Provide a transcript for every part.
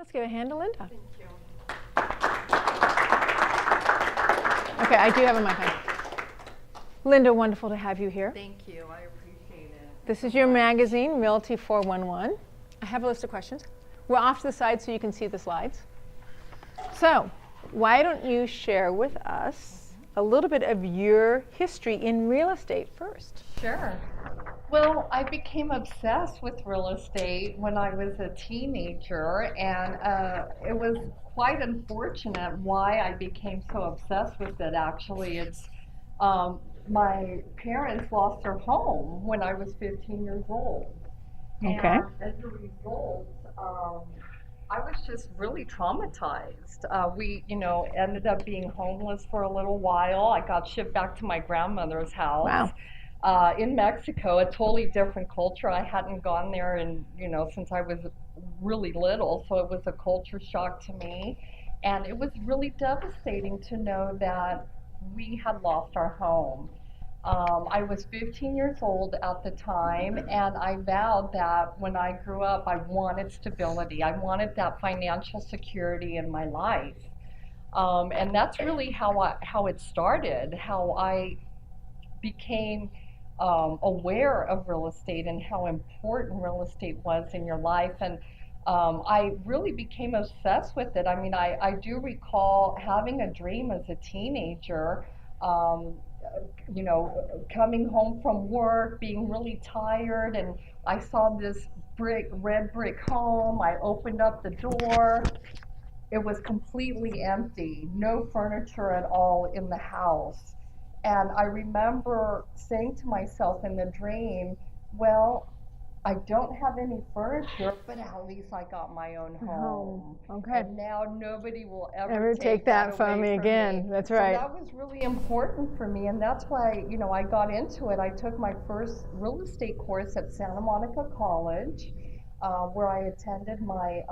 Let's give a hand to Linda. Thank you. Okay, I do have a mic on. Linda, wonderful to have you here. Thank you. I appreciate it. This is your magazine, Realty411. I have a list of questions. We're off to the side so you can see the slides. So, why don't you share with us a little bit of your history in real estate first? Sure. Well, I became obsessed with real estate when I was a teenager, and it was quite unfortunate why I became so obsessed with it. Actually, it's my parents lost their home when I was 15 years old. Okay. And as a result, I was just really traumatized. We, ended up being homeless for a little while. I got shipped back to my grandmother's house. Wow. In Mexico, a totally different culture. I hadn't gone there since I was really little, so it was a culture shock to me. And it was really devastating to know that we had lost our home. I was 15 years old at the time, and I vowed that when I grew up, I wanted stability. I wanted that financial security in my life. And that's really how it started, how I became aware of real estate and how important real estate was in your life. And I really became obsessed with it. I mean, I do recall having a dream as a teenager, coming home from work, being really tired, and I saw this red brick home. I opened up the door. It was completely empty, no furniture at all in the house. And I remember saying to myself in the dream, well, I don't have any furniture, but at least I got my own home. Okay. And now nobody will ever Never take that from me again. That's right. So that was really important for me, and that's why, I got into it. I took my first real estate course at Santa Monica College, where I attended my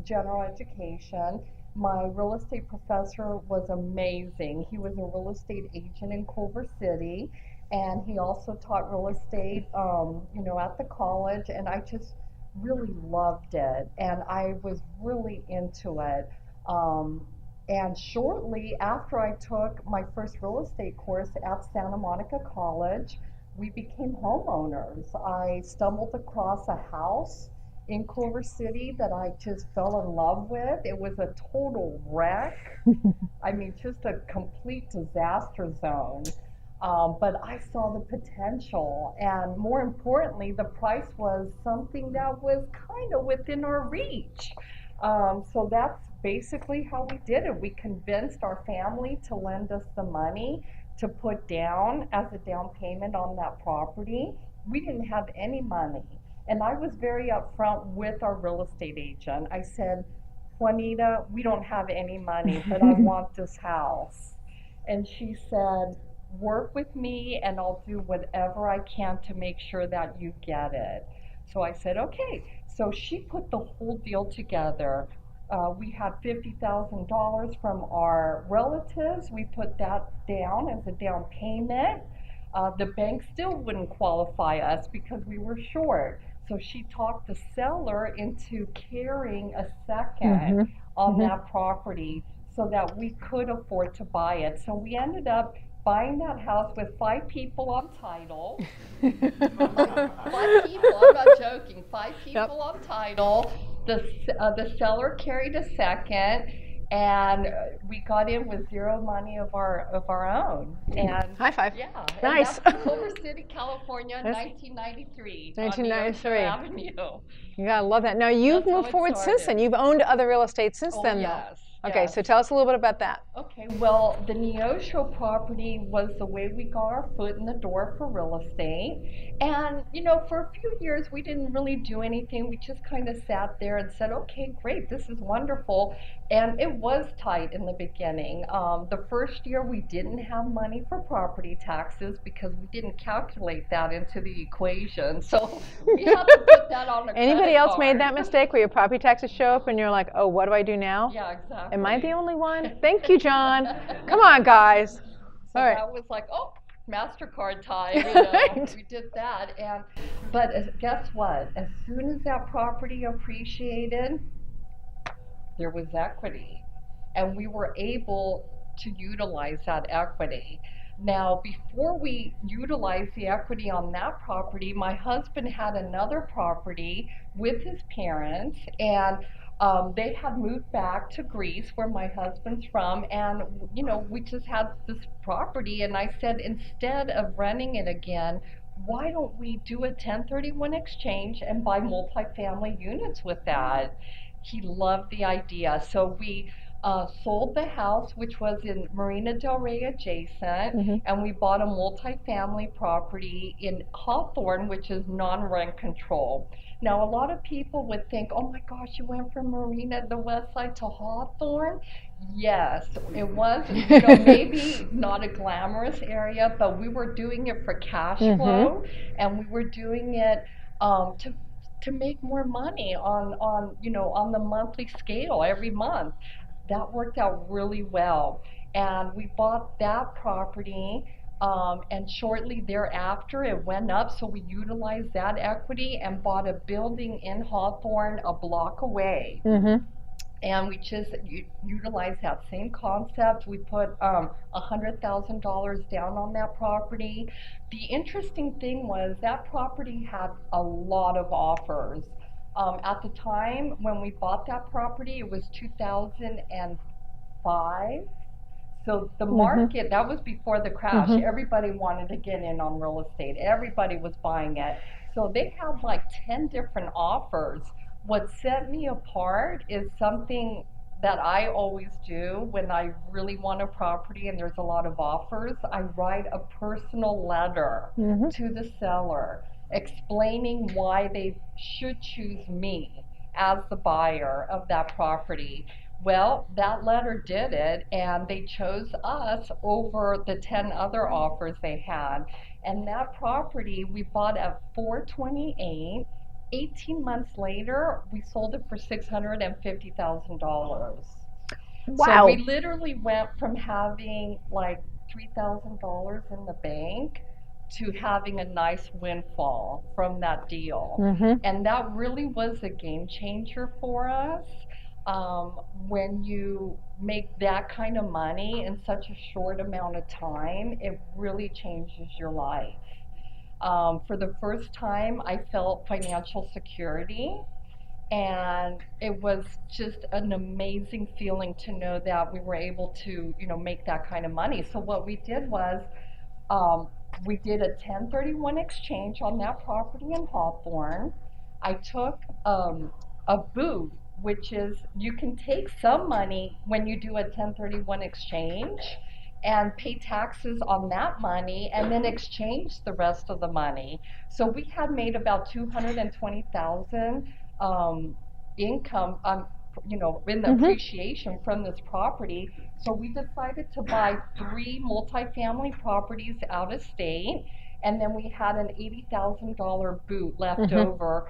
general education. My real estate professor was amazing. He was a real estate agent in Culver City, and he also taught real estate, at the college, and I just really loved it, and I was really into it. And shortly after I took my first real estate course at Santa Monica College, we became homeowners. I stumbled across a house in Culver City that I just fell in love with. It was a total wreck. I mean, just a complete disaster zone. But I saw the potential, and more importantly, the price was something that was kind of within our reach. So that's basically how we did it. We convinced our family to lend us the money to put down as a down payment on that property. We didn't have any money. And I was very upfront with our real estate agent. I said, Juanita, we don't have any money, but I want this house. And she said, work with me and I'll do whatever I can to make sure that you get it. So I said, okay. So she put the whole deal together. We had $50,000 from our relatives. We put that down as a down payment. The bank still wouldn't qualify us because we were short. So she talked the seller into carrying a second on that property so that we could afford to buy it. So we ended up buying that house with 5 people on title. 5 people, I'm not joking, 5 people on title. The seller carried a second, and we got in with zero money of our own. And high five. Yeah. Nice. And that's in Culver City, California, 1993. 1993. On Neosho Avenue. You gotta love that. Now you've moved forward since then. You've owned other real estate since then, yes. though. Okay, so tell us a little bit about that. Okay, well, the Neosho property was the way we got our foot in the door for real estate. And, for a few years, we didn't really do anything. We just kind of sat there and said, okay, great, this is wonderful. And it was tight in the beginning. The first year, we didn't have money for property taxes because we didn't calculate that into the equation. So we had to put that on a Anybody else card. made that mistake where your property taxes show up and you're like, oh, what do I do now? Yeah, exactly. Am I the only one? Thank you, John. Come on, guys. So All right. that was like, oh, MasterCard time, Right. We did that. But guess what? As soon as that property appreciated, there was equity. And we were able to utilize that equity. Now, before we utilized the equity on that property, my husband had another property with his parents, and they had moved back to Greece, where my husband's from, and we just had this property, and I said, instead of renting it again, why don't we do a 1031 exchange and buy multifamily units with that? He loved the idea. So we sold the house, which was in Marina Del Rey adjacent, and we bought a multifamily property in Hawthorne, which is non-rent control. Now, a lot of people would think, oh my gosh, you went from Marina, the west side, to Hawthorne? Yes, it was, maybe not a glamorous area, but we were doing it for cash flow, and we were doing it to make more money on the monthly scale every month. That worked out really well, and we bought that property, and shortly thereafter it went up, so we utilized that equity and bought a building in Hawthorne a block away. And we just utilized that same concept. We put $100,000 down on that property. The interesting thing was that property had a lot of offers. At the time when we bought that property, it was 2005. So the market, that was before the crash, everybody wanted to get in on real estate. Everybody was buying it. So they had like 10 different offers. What set me apart is something that I always do when I really want a property and there's a lot of offers. I write a personal letter to the seller explaining why they should choose me as the buyer of that property. Well, that letter did it, and they chose us over the 10 other offers they had. And that property we bought at $428. 18 months later, we sold it for $650,000. Wow. So we literally went from having like $3,000 in the bank to having a nice windfall from that deal. And that really was a game changer for us. When you make that kind of money in such a short amount of time, it really changes your life. For the first time, I felt financial security, and it was just an amazing feeling to know that we were able to, make that kind of money. So what we did was, we did a 1031 exchange on that property in Hawthorne. I took a boot, which is you can take some money when you do a 1031 exchange and pay taxes on that money and then exchange the rest of the money. So we had made about $220,000 income in the appreciation from this property. So we decided to buy 3 multifamily properties out of state, and then we had an $80,000 boot left over,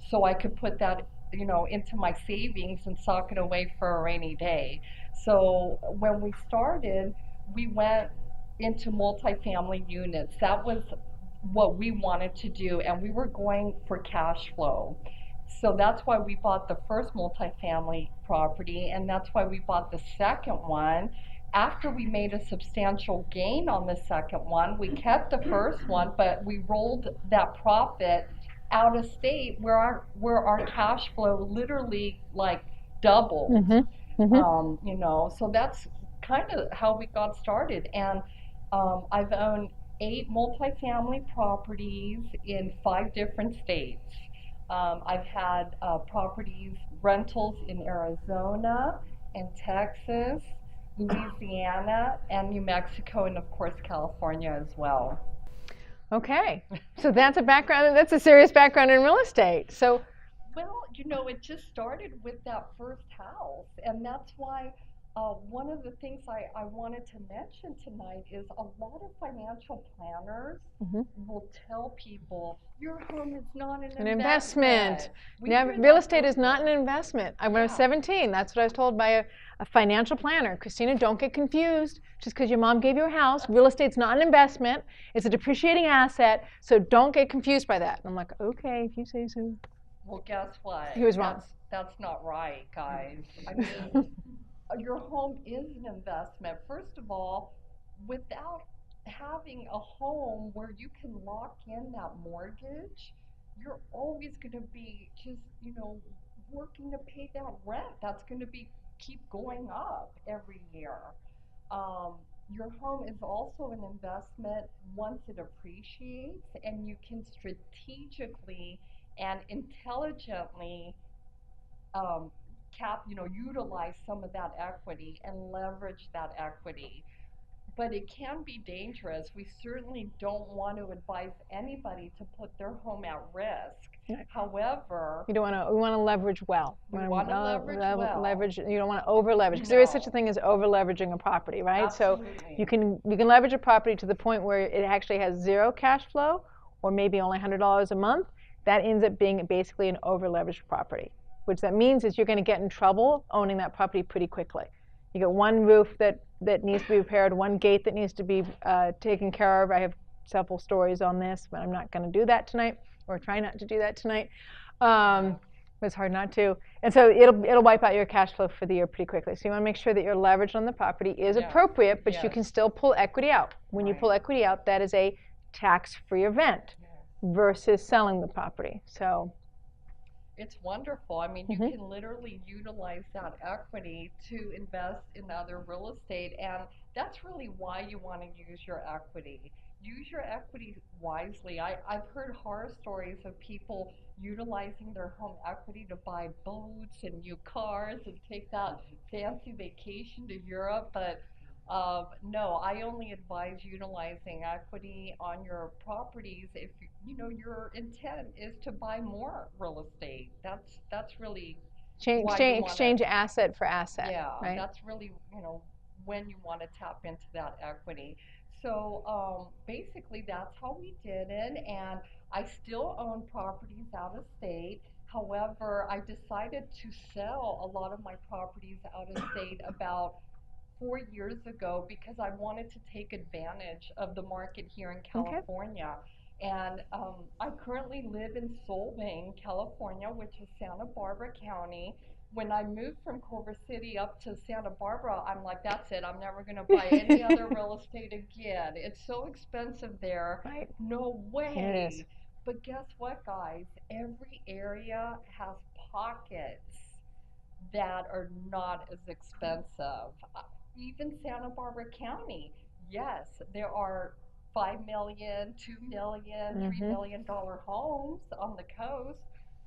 so I could put that into my savings and sock it away for a rainy day. So when we started, we went into multifamily units. That was what we wanted to do, and we were going for cash flow. So that's why we bought the first multifamily property, and that's why we bought the second one. After we made a substantial gain on the second one, we kept the first one, but we rolled that profit out of state where our cash flow literally like doubled. So that's kind of how we got started. And I've owned 8 multifamily properties in 5 different states. I've had properties, rentals in Arizona and Texas, Louisiana, and New Mexico, and of course California as well. Okay, so that's a background, that's a serious background in real estate. So, well, it just started with that first house, and that's why one of the things I wanted to mention tonight is a lot of financial planners will tell people your home is not an investment. Real estate is not an investment. When I was 17, that's what I was told by a financial planner. Christina, don't get confused. Just because your mom gave you a house, real estate's not an investment. It's a depreciating asset, so don't get confused by that. And I'm like, okay, if you say so. Well, guess what? He was wrong. That's not right, guys. I mean, your home is an investment. First of all, without having a home where you can lock in that mortgage, you're always going to be just, working to pay that rent. That's going to be keep going up every year. Um, your home is also an investment once it appreciates, and you can strategically and intelligently um, utilize some of that equity and leverage that equity. But it can be dangerous. We certainly don't want to advise anybody to put their home at risk. Right. However, You don't want to. We want to leverage well. We wanna leverage well. Leverage. You don't want to over leverage, because there is such a thing as over leveraging a property, right? Absolutely. So you can leverage a property to the point where it actually has zero cash flow, or maybe only $100 a month. That ends up being basically an over leveraged property. Which that means is you're going to get in trouble owning that property pretty quickly. You get one roof that needs to be repaired, one gate that needs to be taken care of. I have several stories on this, but I'm not going to do that tonight, or try not to do that tonight. It's hard not to. And so it'll wipe out your cash flow for the year pretty quickly. So you want to make sure that your leverage on the property is appropriate, but you can still pull equity out. When you pull equity out, that is a tax-free event versus selling the property. So it's wonderful. I mean, you can literally utilize that equity to invest in other real estate, and that's really why you want to use your equity. Use your equity wisely. I've heard horror stories of people utilizing their home equity to buy boats and new cars and take that fancy vacation to Europe, but no, I only advise utilizing equity on your properties if your intent is to buy more real estate. That's really exchange asset for asset. Yeah, right? That's really when you want to tap into that equity. So basically, that's how we did it, and I still own properties out of state. However, I decided to sell a lot of my properties out of state about 4 years ago because I wanted to take advantage of the market here in California. And I currently live in Solvang, California, which is Santa Barbara County. When I moved from Culver City up to Santa Barbara, I'm like, that's it. I'm never going to buy any other real estate again. It's so expensive there. Right. No way. It is. But guess what, guys? Every area has pockets that are not as expensive. Even Santa Barbara County, yes, there are $5 million, $2 million, $3 million homes on the coast,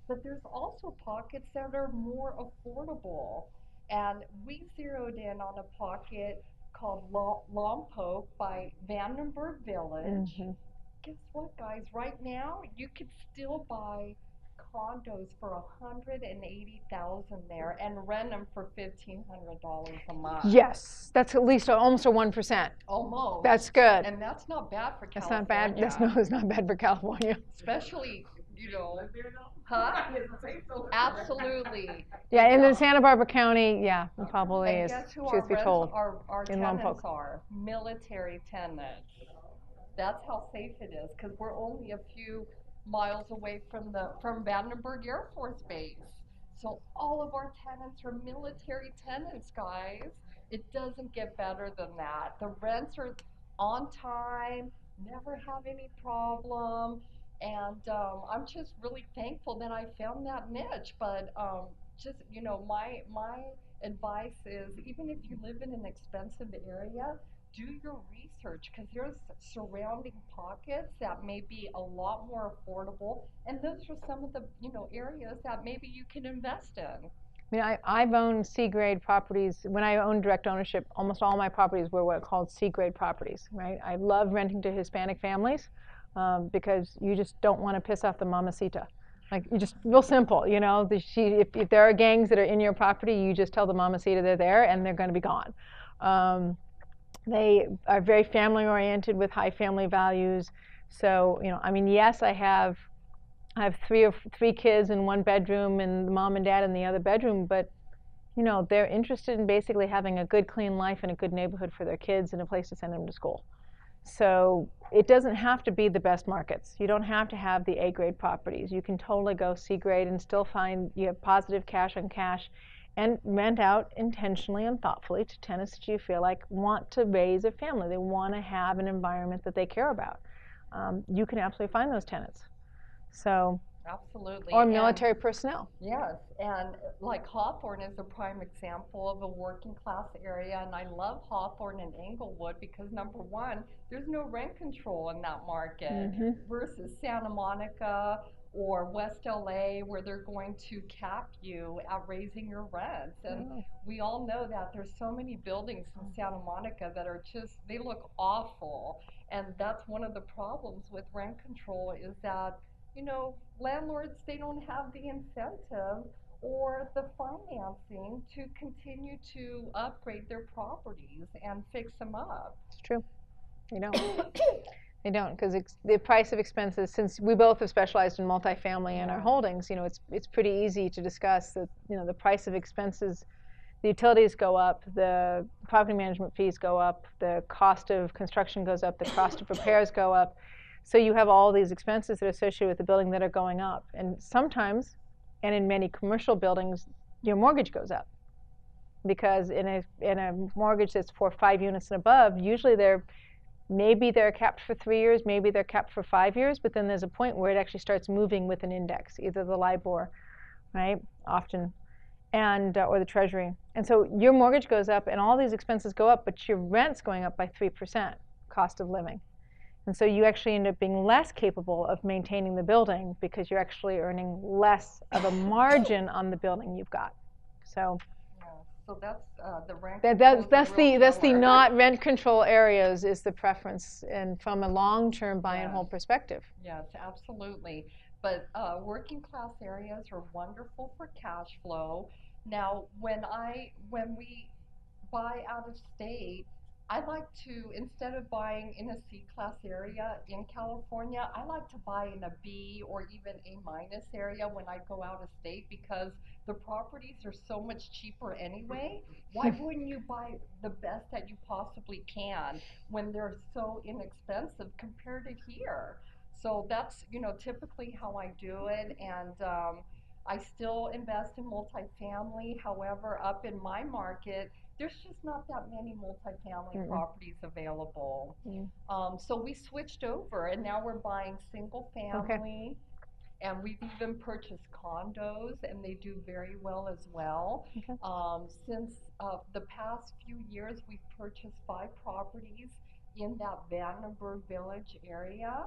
but there's also pockets that are more affordable. And we zeroed in on a pocket called Lompoc by Vandenberg Village. Guess what, guys? Right now, you could still buy condos for $180,000 there and rent them for $1,500 a month. Yes, that's at least almost a 1%. Almost. That's good. And that's not bad for That's California. not bad. It's not bad for California. Especially, huh? Absolutely. Yeah, in the Santa Barbara County, yeah, it probably And is. guess who Truth be told, our in tenants Lompoc. are? Military tenants. That's how safe it is, because we're only a few miles away from Vandenberg Air Force Base. So all of our tenants are military tenants, guys. It doesn't get better than that. The rents are on time, never have any problem, and I'm just really thankful that I found that niche. But just my advice is, even if you live in an expensive area, do your research, because there's surrounding pockets that may be a lot more affordable, and those are some of the areas that maybe you can invest in. I mean, I've owned C-grade properties. When I owned direct ownership, almost all my properties were what are called C-grade properties, right? I love renting to Hispanic families because you just don't want to piss off the mamacita. Like, you just, real simple, if there are gangs that are in your property, you just tell the mamacita they're there and they're going to be gone. They are very family oriented with high family values. So, I mean, yes, I have three kids in one bedroom and mom and dad in the other bedroom, but they're interested in basically having a good, clean life and a good neighborhood for their kids and a place to send them to school. So it doesn't have to be the best markets. You don't have to have the A-grade properties. You can totally go C-grade and still find you have positive cash on cash and rent out intentionally and thoughtfully to tenants that you feel like want to raise a family. They want to have an environment that they care about. You can absolutely find those tenants. So, absolutely. or military personnel. Yes, and like Hawthorne is a prime example of a working class area, and I love Hawthorne and Englewood because number one, there's no rent control in that market versus Santa Monica or West LA where they're going to cap you at raising your rents. And we all know that there's so many buildings in Santa Monica that are just, they look awful. And that's one of the problems with rent control is that, you know, landlords, they don't have the incentive or the financing to continue to upgrade their properties and fix them up. It's true. They don't. They don't, because the price of expenses, since we both have specialized in multifamily in our holdings, you know, it's pretty easy to discuss that, you know, the price of expenses, the utilities go up, the property management fees go up, the cost of construction goes up, the cost of repairs go up. So you have all these expenses that are associated with the building that are going up. And sometimes, and in many commercial buildings, your mortgage goes up. Because in a mortgage that's for 5 units and above, usually maybe they're capped for 3 years, maybe they're capped for 5 years, but then there's a point where it actually starts moving with an index, either the LIBOR, right, often, and or the Treasury. And so your mortgage goes up and all these expenses go up, but your rent's going up by 3%, cost of living. And so you actually end up being less capable of maintaining the building because you're actually earning less of a margin on the building you've got. So. So that's the rent. That's the not rent control areas is the preference, and from a long-term buy and hold perspective. Yes, absolutely. But working class areas are wonderful for cash flow. Now, when we buy out of state, I like to, instead of buying in a C-class area in California, I like to buy in a B or even A- area when I go out of state because the properties are so much cheaper anyway. Why wouldn't you buy the best that you possibly can when they're so inexpensive compared to here? So that's, you know, typically how I do it. And I still invest in multifamily. However, up in my market, there's just not that many multifamily properties available. So we switched over, and now we're buying single family, and we've even purchased condos, and they do very well as well. Since the past few years, we've purchased 5 properties in that Vandenberg Village area.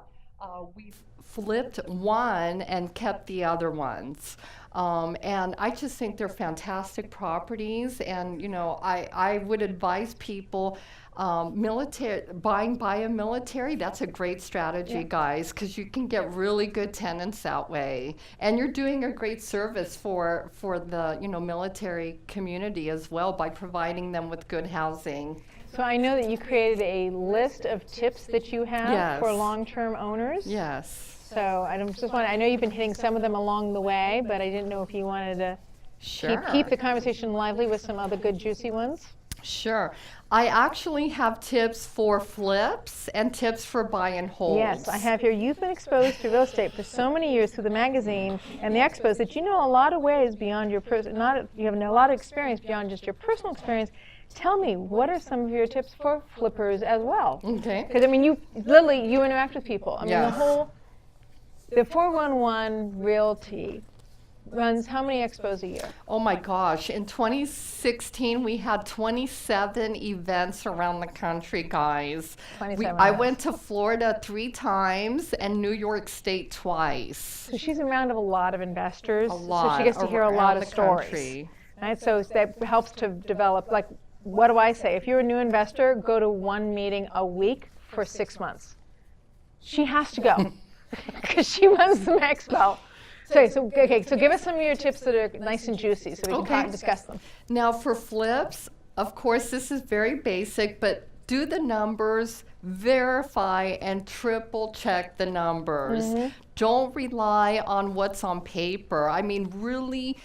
We've flipped one and kept the other ones. And I just think they're fantastic properties. And, you know, I would advise people, buying by a military, that's a great strategy, guys, because you can get really good tenants that way. And you're doing a great service for the, you know, military community as well by providing them with good housing. So I know that you created a list of tips that you have for long-term owners. Yes. So I know you've been hitting some of them along the way, but I didn't know if you wanted to keep the conversation lively with some other good juicy ones. Sure. I actually have tips for flips and tips for buy and hold. Yes, I have here. You've been exposed to real estate for so many years through the magazine and the expos that you know a lot of ways beyond your you have a lot of experience beyond just your personal experience. Tell me, what are some of your tips for flippers as well? Okay. Because I mean, you interact with people. I mean, the 411 Realty runs how many expos a year? Oh my gosh. In 2016, we had 27 events around the country, guys. I went to Florida 3 times and New York State twice. So she's around a lot of investors. A lot. So she gets to hear a lot of stories. Right? So that helps to develop, like, what do I say? If you're a new investor, go to 1 meeting a week for 6 months. She has to go because she runs the expo. So give us some of your tips that are nice and juicy so we can discuss them. Now for flips, of course, this is very basic, but do the numbers, verify and triple check the numbers. Don't rely on what's on paper. I mean, really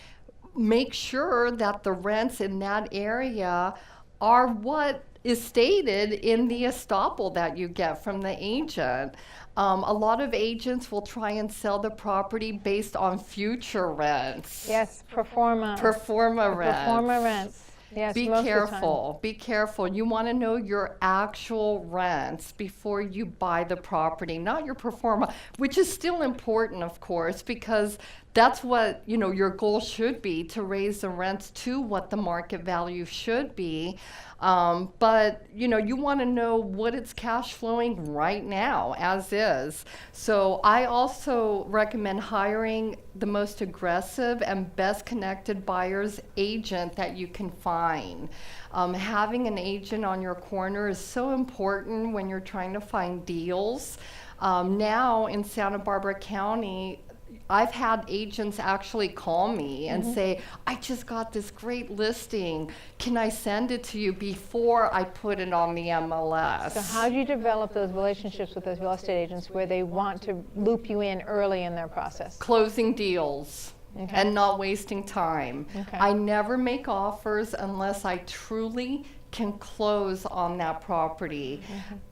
make sure that the rents in that area are what is stated in the estoppel that you get from the agent. A lot of agents will try and sell the property based on future rents. Yes, performa. Performa rents. Performa rents. Yes, Be most of the time. careful. Be careful. You want to know your actual rents before you buy the property, not your performa, which is still important, of course, because that's what, you know, your goal should be, to raise the rents to what the market value should be. But, you know, you want to know what it's cash flowing right now as is. So I also recommend hiring the most aggressive and best connected buyer's agent that you can find. Having an agent on your corner is so important when you're trying to find deals. Now in Santa Barbara County, I've had agents actually call me and say, I just got this great listing. Can I send it to you before I put it on the MLS? So how do you develop those relationships with those real estate agents where they want to loop you in early in their process? Closing deals. Okay. And not wasting time. Okay. I never make offers unless I truly can close on that property,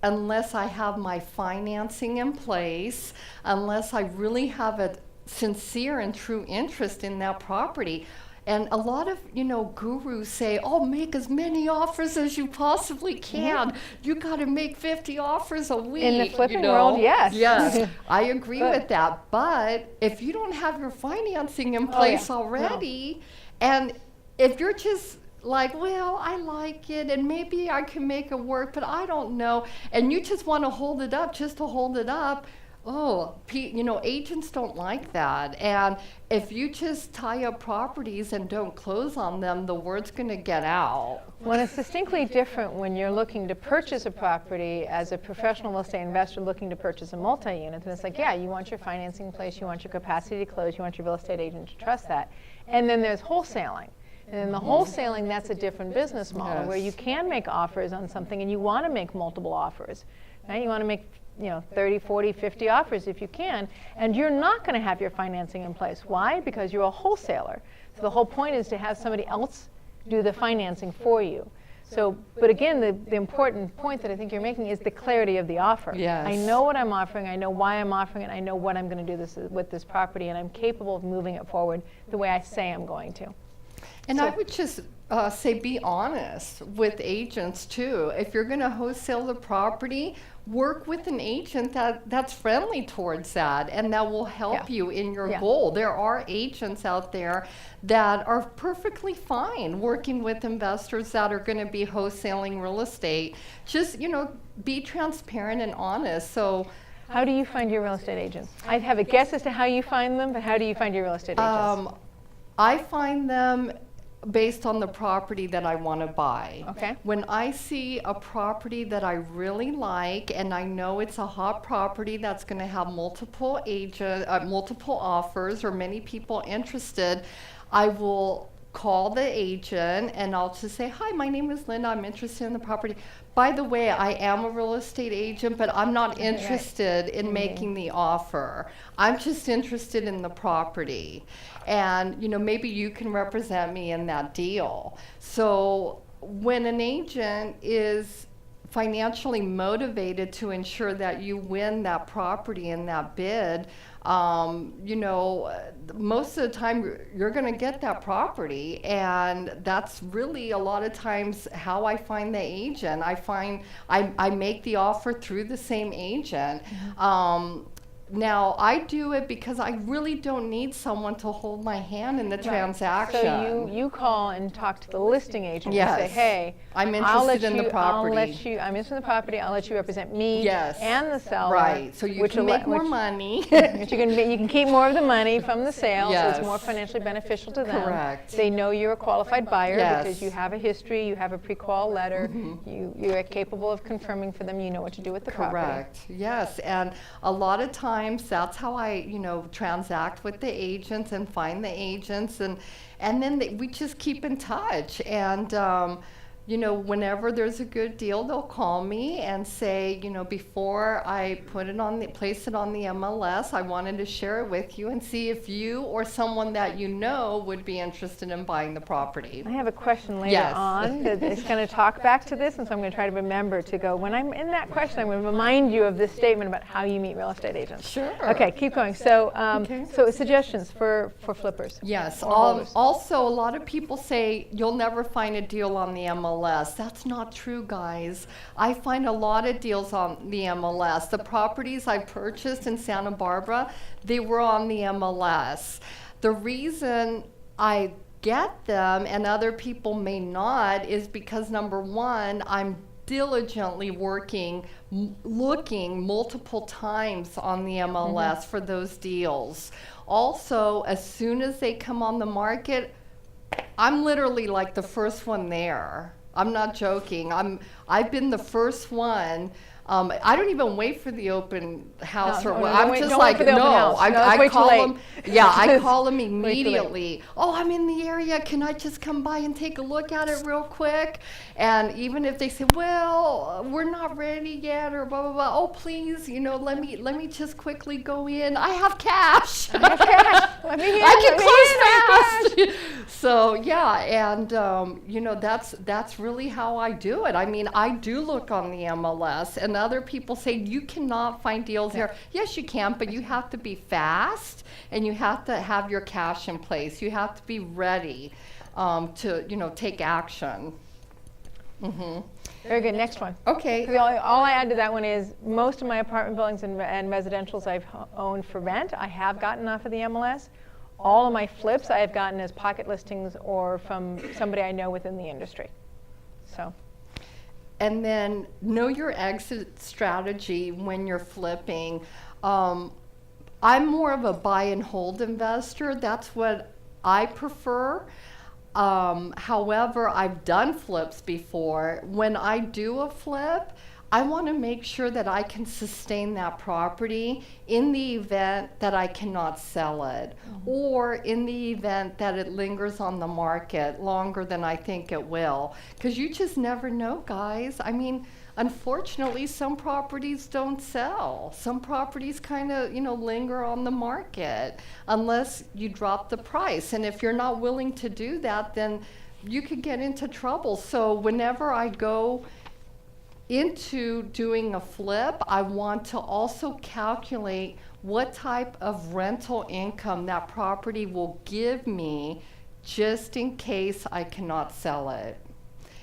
unless I have my financing in place, unless I really have a sincere and true interest in that property. And a lot of, you know, gurus say, oh, make as many offers as you possibly can. You got to make 50 offers a week. In the flipping you know? world, yes. Yes, I agree But- with that. But if you don't have your financing in place already, and if you're just like, well, I like it and maybe I can make it work, but I don't know, and you just want to hold it up just to hold it up, you know, agents don't like that. And if you just tie up properties and don't close on them, the word's going to get out. Well, it's distinctly different when you're looking to purchase a property as a professional real estate investor looking to purchase a multi-unit. And it's like, yeah, you want your financing in place, you want your capacity to close, you want your real estate agent to trust that. And then there's wholesaling. And in the wholesaling, that's a different business model where you can make offers on something and you want to make multiple offers. Right? You want to make 30, 40, 50 offers if you can, and you're not going to have your financing in place. Why? Because you're a wholesaler. So the whole point is to have somebody else do the financing for you. So, but again, the important point that I think you're making is the clarity of the offer. Yes. I know what I'm offering, I know why I'm offering it, I know what I'm going to do with this property, and I'm capable of moving it forward the way I say I'm going to. And I would just say be honest with agents too. If you're going to wholesale the property, work with an agent that's friendly towards that and that will help you in your goal. There are agents out there that are perfectly fine working with investors that are going to be wholesaling real estate. Just, you know, be transparent and honest. So how do you find your real estate agents? I have a guess as to how you find them, but how do you find your real estate agents? I find them based on the property that I want to buy. Okay. When I see a property that I really like and I know it's a hot property that's going to have multiple offers or many people interested, I will call the agent and I'll just say, hi, my name is Linda, I'm interested in the property. By the way, I am a real estate agent, but I'm not interested in making the offer. I'm just interested in the property. And, you know, maybe you can represent me in that deal. So when an agent is financially motivated to ensure that you win that property in that bid, you know, most of the time you're going to get that property, and that's really a lot of times how I find the agent. I make the offer through the same agent. Now, I do it because I really don't need someone to hold my hand in the transaction. So you call and talk to the listing agent and say, hey, I'm interested in the property. I'm interested in the property. I'll let you represent me and the seller. Right. So you can make more money. You can keep more of the money from the sale, so it's more financially beneficial to them. Correct. They know you're a qualified buyer because you have a history, you have a pre-qual letter, you're capable of confirming for them, you know what to do with the property. Correct. Yes. And a lot of times that's how I, you know, transact with the agents and find the agents, and then we just keep in touch. And you know, whenever there's a good deal, they'll call me and say, you know, before I place it on the MLS, I wanted to share it with you and see if you or someone that you know would be interested in buying the property. I have a question later Yes. on that is going to talk back to this, and so I'm going to try to remember to go, when I'm in that question, I'm going to remind you of this statement about how you meet real estate agents. Sure. Okay, keep going. So, Okay. so suggestions for flippers. Yes. Or holders. Also, a lot of people say you'll never find a deal on the MLS. That's not true, guys. I find a lot of deals on the MLS. The properties I purchased in Santa Barbara, they were on the MLS. The reason I get them and other people may not is because, number one, I'm diligently looking multiple times on the MLS for those deals. Also, as soon as they come on the market, I'm literally like the first one there. I'm not joking. I've been the first one. I don't even wait for the open house No, or no, I'm don't wait- just don't wait like for the open house. No, I it's way too call late. them. Yeah, I call them Way too late. immediately. Oh, I'm in the area. Can I just come by and take a look at it real quick? And even if they say, well, we're not ready yet, or blah blah blah. Oh, please, you know, let me just quickly go in. I have cash. Let me in, I can close fast. So yeah, and you know, that's really how I do it. I mean, I do look on the MLS, and other people say you cannot find deals here. Yes, you can, but you have to be fast, and you have to have your cash in place. You have to be ready to, you know, take action. Very good. Next one. Okay. All I add to that one is most of my apartment buildings and residentials I've owned for rent, I have gotten off of the MLS. All of my flips I have gotten as pocket listings or from somebody I know within the industry. So. And then know your exit strategy when you're flipping. I'm more of a buy and hold investor. That's what I prefer. However, I've done flips before. When I do a flip, I want to make sure that I can sustain that property in the event that I cannot sell it, or in the event that it lingers on the market longer than I think it will. Because you just never know, guys. I mean, unfortunately, some properties don't sell. Some properties kind of, you know, linger on the market unless you drop the price. And if you're not willing to do that, then you could get into trouble. So whenever I go into doing a flip, I want to also calculate what type of rental income that property will give me just in case I cannot sell it.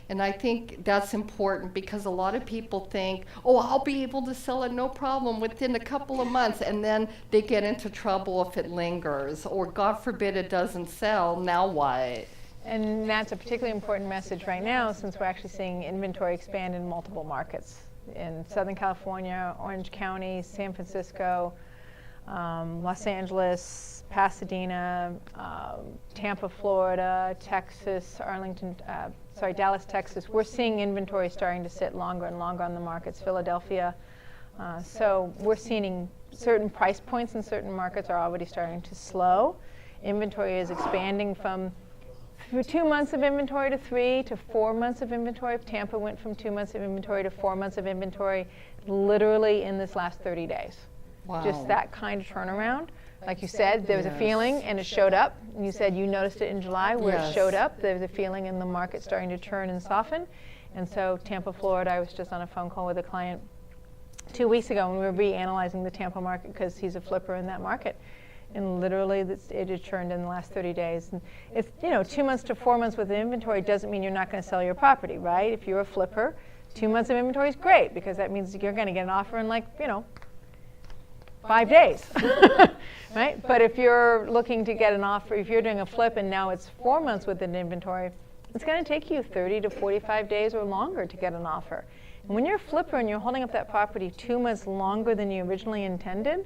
And I think that's important because a lot of people think, oh, I'll be able to sell it no problem within a couple of months, and then they get into trouble if it lingers, or God forbid it doesn't sell, now what? And that's a particularly important message right now since we're actually seeing inventory expand in multiple markets. In Southern California, Orange County, San Francisco, Los Angeles, Pasadena, Tampa, Florida, Texas, Dallas, Texas. We're seeing inventory starting to sit longer and longer on the markets. Philadelphia. So we're seeing certain price points in certain markets are already starting to slow. Inventory is expanding from 2 months of inventory to 3 to 4 months of inventory. Tampa went from 2 months of inventory to 4 months of inventory literally in this last 30 days. Wow. Just that kind of turnaround. Like you said, there was a feeling and it showed up. And you said you noticed it in July where it showed up. There was a feeling in the market starting to turn and soften. And so Tampa, Florida, I was just on a phone call with a client 2 weeks ago when we were reanalyzing the Tampa market because he's a flipper in that market. And literally, it had turned in the last 30 days. And it's, 2 months to 4 months with inventory doesn't mean you're not going to sell your property, right? If you're a flipper, 2 months of inventory is great because that means you're going to get an offer in 5 days, right? But if you're looking to get an offer, if you're doing a flip and now it's 4 months with an inventory, it's going to take you 30 to 45 days or longer to get an offer. And when you're a flipper and you're holding up that property 2 months longer than you originally intended,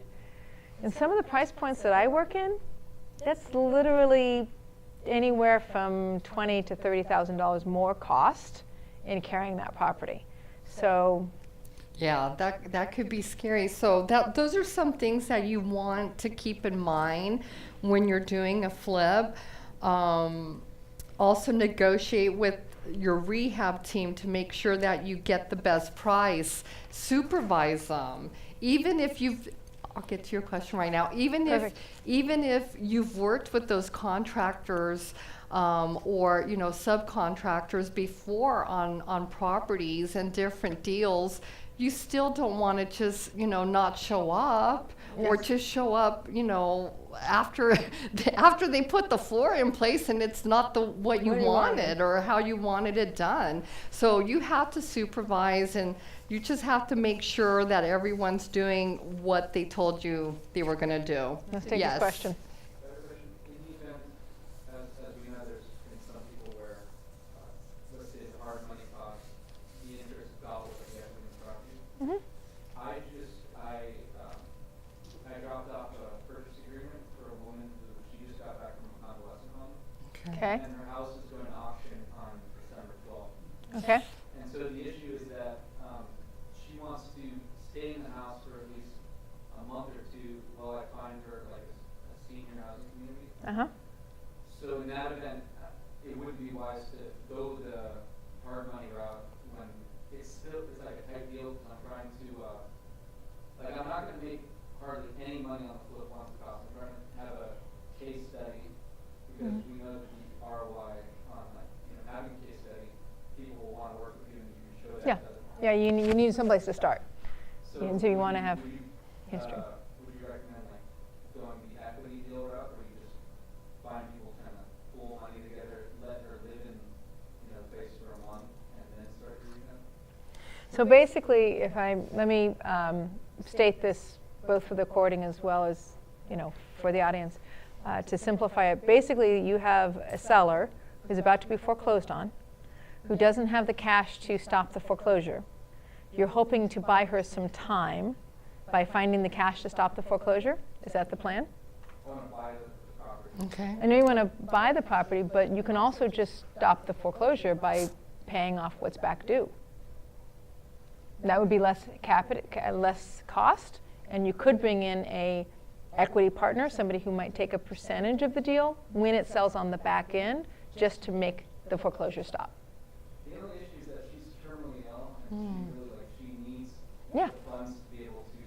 and some of the price points that I work in, that's literally anywhere from $20,000 to $30,000 more cost in carrying that property. So, yeah, that could be scary. So those are some things that you want to keep in mind when you're doing a flip. Also negotiate with your rehab team to make sure that you get the best price. Supervise them. Even if I'll get to your question right now. Perfect. Even if you've worked with those contractors or subcontractors before on properties and different deals, you still don't want to just not show up. Yes. Or just show up after after they put the floor in place and it's not what you wanted or how you wanted it done. So you have to supervise, and you just have to make sure that everyone's doing what they told you they were going to do. Let's take this question. In the event, as we know, there's been some people where, let's say the hard money costs, the interest gobbles up the equity in the property. Mm-hmm. I dropped off a purchase agreement for a woman who she just got back from a convalescent home, Okay. and her house is going to auction on December 12th. Okay. And so the issue is that she wants to stay in the house for at least a month or two while I find her like a senior housing community. Uh-huh. So in that event, it would be wise to go the hard money route when it's like a tight deal, because I'm trying to I'm not going to make hardly any money on the flip once the cost. I'm trying to have a case study, because we know that the ROI on having a case study, people will want to work with you, and you can show that. Yeah. Doesn't work. Yeah, you need someplace to start. And so you want to have would you, history. Would you recommend going the equity deal route, where you just find people kind of pool money together, let her live in the place for a month, and then start your rehab? So basically, let me state this both for the recording as well as, for the audience, to simplify it. Basically, you have a seller who's about to be foreclosed on, who doesn't have the cash to stop the foreclosure. You're hoping to buy her some time by finding the cash to stop the foreclosure. Is that the plan? I want to buy the property. Okay. I know you want to buy the property, but you can also just stop the foreclosure by paying off what's back due. That would be less cost, and you could bring in a equity partner, somebody who might take a percentage of the deal when it sells on the back end, just to make the foreclosure stop. The only issue is that she's terminally ill, and she needs Yeah. the funds to be able to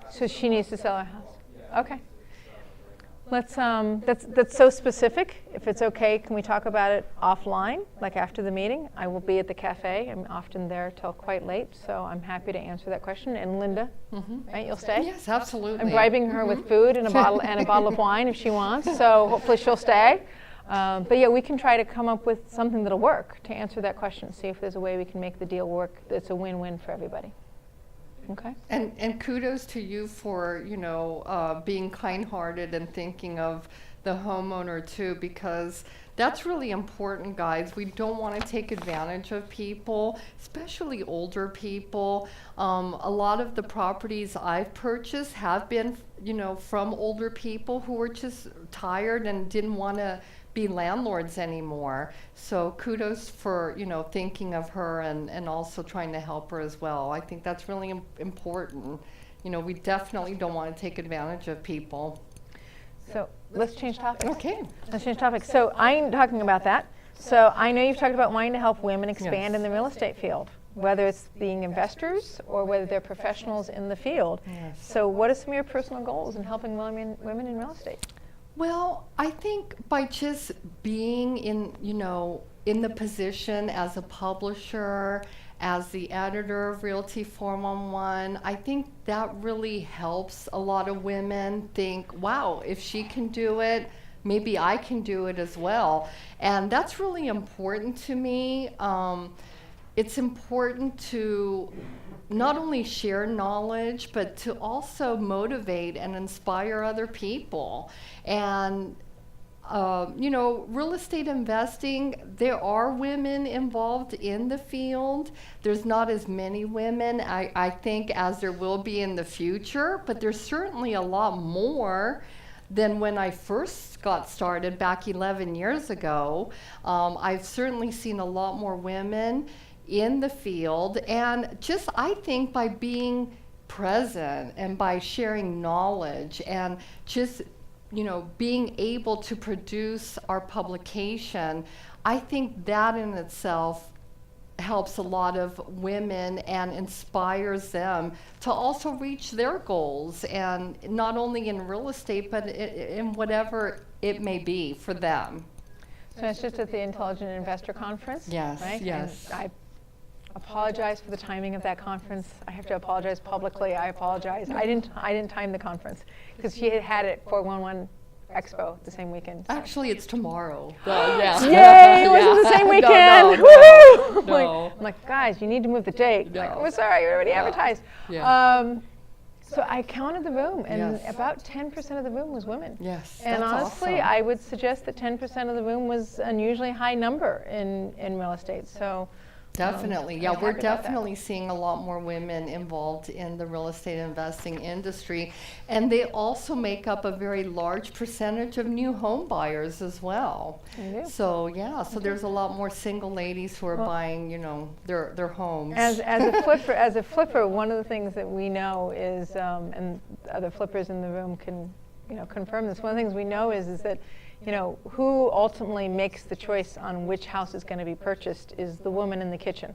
just. So she needs to sell her house. Yeah, Okay. she needs to sell it right now. That's so specific. If it's okay, can we talk about it offline, like after the meeting? I will be at the cafe. I'm often there till quite late, so I'm happy to answer that question. And Linda, right, you'll stay? Yes, absolutely. I'm bribing her with food and a bottle of wine if she wants, so hopefully she'll stay. But yeah, we can try to come up with something that'll work to answer that question, see if there's a way we can make the deal work that's a win-win for everybody. Okay? And kudos to you for, being kind-hearted and thinking of the homeowner too, because that's really important, guys. We don't want to take advantage of people, especially older people. A lot of the properties I've purchased have been, from older people who were just tired and didn't want to be landlords anymore. So kudos for thinking of her and also trying to help her as well. I think that's really important. We definitely don't want to take advantage of people. So let's change topics. Okay. Let's change topics. So I'm talking about that. So I know you've talked about wanting to help women expand in the real estate field, whether it's being investors or whether they're professionals in the field. Yes. So what are some of your personal goals in helping women in real estate? Well, I think by just being in the position as a publisher, as the editor of Realty411, I think that really helps a lot of women think, wow, if she can do it, maybe I can do it as well. And that's really important to me. It's important to not only share knowledge, but to also motivate and inspire other people. And real estate investing, there are women involved in the field. There's not as many women, I think, as there will be in the future, but there's certainly a lot more than when I first got started back 11 years ago. I've certainly seen a lot more women in the field, and just I think by being present and by sharing knowledge and just being able to produce our publication, I think that in itself helps a lot of women and inspires them to also reach their goals, and not only in real estate, but in whatever it may be for them. So it's just at the Intelligent Investor Conference? Yes, right? yes. And I apologize for the timing of that conference. I have to apologize publicly. I apologize. I didn't time the conference because she had it 411 Expo the same weekend. So. Actually, it's tomorrow. Yeah. Yay! It wasn't the same weekend. No. Woohoo! I'm like, guys, you need to move the date. No. Like, oh, sorry, you already advertised. Yeah. So I counted the room, and Yes. about 10% of the room was women. Yes, And that's honestly, awesome. I would suggest that 10% of the room was an unusually high number in real estate. So Definitely, yeah, I'm we're happy about that. definitely seeing a lot more women involved in the real estate investing industry, and they also make up a very large percentage of new home buyers as well. They do. So yeah, so there's a lot more single ladies who are Well, buying, their homes. As a flipper, one of the things that we know is, and other flippers in the room can, confirm this. One of the things we know is that, who ultimately makes the choice on which house is going to be purchased is the woman in the kitchen.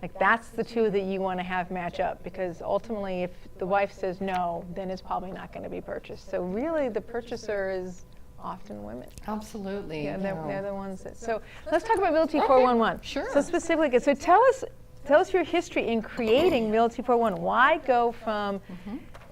Like that's the two that you want to have match up, because ultimately, if the wife says no, then it's probably not going to be purchased. So really, the purchaser is often women. Absolutely. Yeah, they're the ones that. So let's talk about Realty 411. Sure. So specifically, so tell us your history in creating Realty 411. Why go from?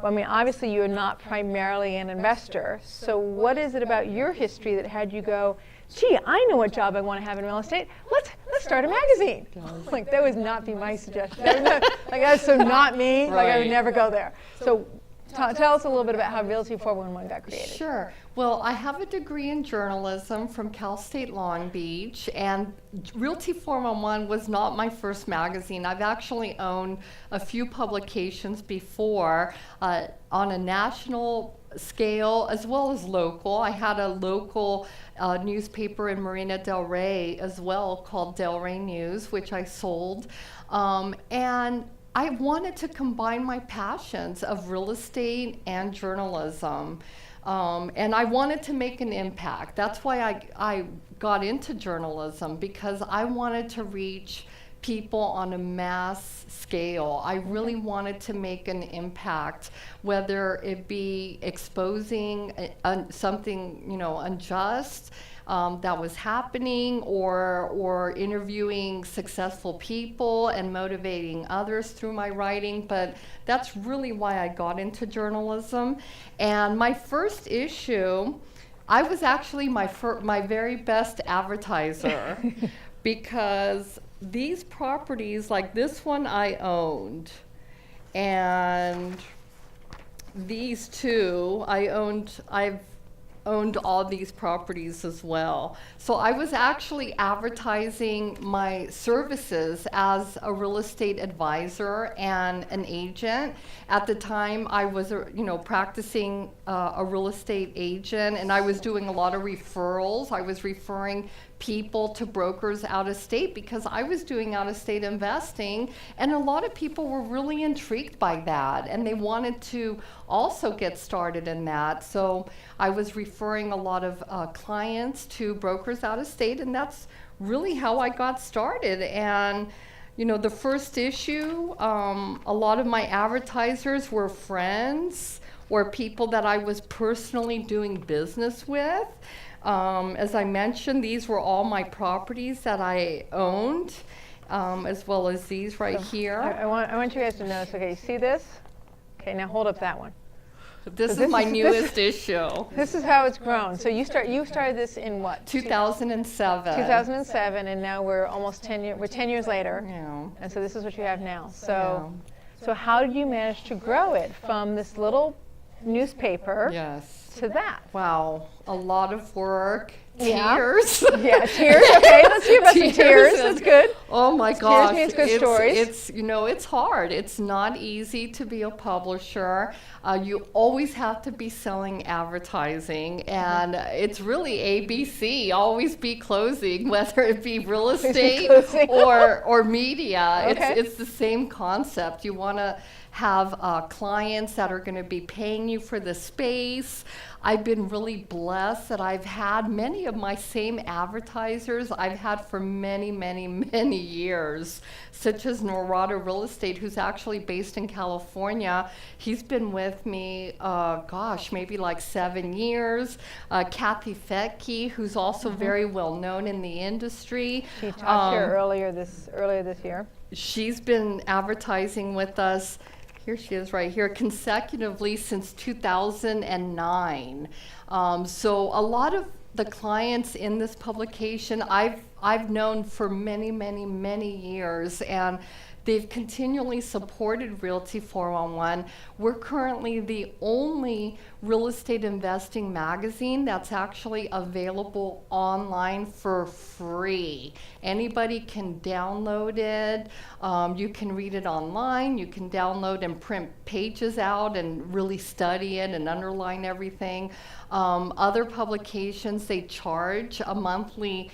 Well, I mean, obviously you're not primarily an investor. So what is it about your history that had you go, gee, I know what job I want to have in real estate. Let's start a magazine. Like that would not be my suggestion. Like that's so not me. Like I would Right. never go there. So tell us a little bit about how Realty 411 got created. Sure. Well, I have a degree in journalism from Cal State Long Beach, and Realty 411 was not my first magazine. I've actually owned a few publications before on a national scale as well as local. I had a local newspaper in Marina Del Rey as well called Del Rey News, which I sold. And I wanted to combine my passions of real estate and journalism. And I wanted to make an impact. That's why I got into journalism, because I wanted to reach people on a mass scale. I really wanted to make an impact, whether it be exposing something, unjust that was happening, or interviewing successful people and motivating others through my writing. But that's really why I got into journalism. And my first issue, I was actually my very best advertiser because these properties, like this one I owned, and these two I've owned all these properties as well. So I was actually advertising my services as a real estate advisor and an agent. At the time, I was, practicing a real estate agent, and I was doing a lot of referrals. I was referring people to brokers out of state because I was doing out of state investing, and a lot of people were really intrigued by that, and they wanted to also get started in that. So I was referring a lot of clients to brokers out of state, and that's really how I got started. And the first issue, a lot of my advertisers were friends or people that I was personally doing business with. As I mentioned, these were all my properties that I owned, as well as these right here. I want you guys to notice, okay, you see this? Okay, now hold up that one. This is my newest issue. This is how it's grown. So you started this in what? 2007. 2007, and now we're almost 10 years, we're 10 years later. Yeah. And so this is what you have now. So how did you manage to grow it from this little newspaper Yes. to that? Wow, a lot of work, Yeah. tears. Yeah, tears. Okay, let's hear about some tears. That's good. Oh my gosh, means good stories. It's it's hard. It's not easy to be a publisher. You always have to be selling advertising, and it's really ABC. Always be closing, whether it be real estate closing. or media. Okay. It's the same concept. You want to have clients that are going to be paying you for the space. I've been really blessed that I've had many of my same advertisers I've had for many, many, many years, such as Norado Real Estate, who's actually based in California. He's been with me, maybe like 7 years. Kathy Fettke, who's also very well known in the industry. She talked here earlier this year. She's been advertising with us, here she is right here, consecutively since 2009. So a lot of the clients in this publication I've known for many, many, many years, and they've continually supported Realty411. We're currently the only real estate investing magazine that's actually available online for free. Anybody can download it. You can read it online. You can download and print pages out and really study it and underline everything. Other publications, they charge a monthly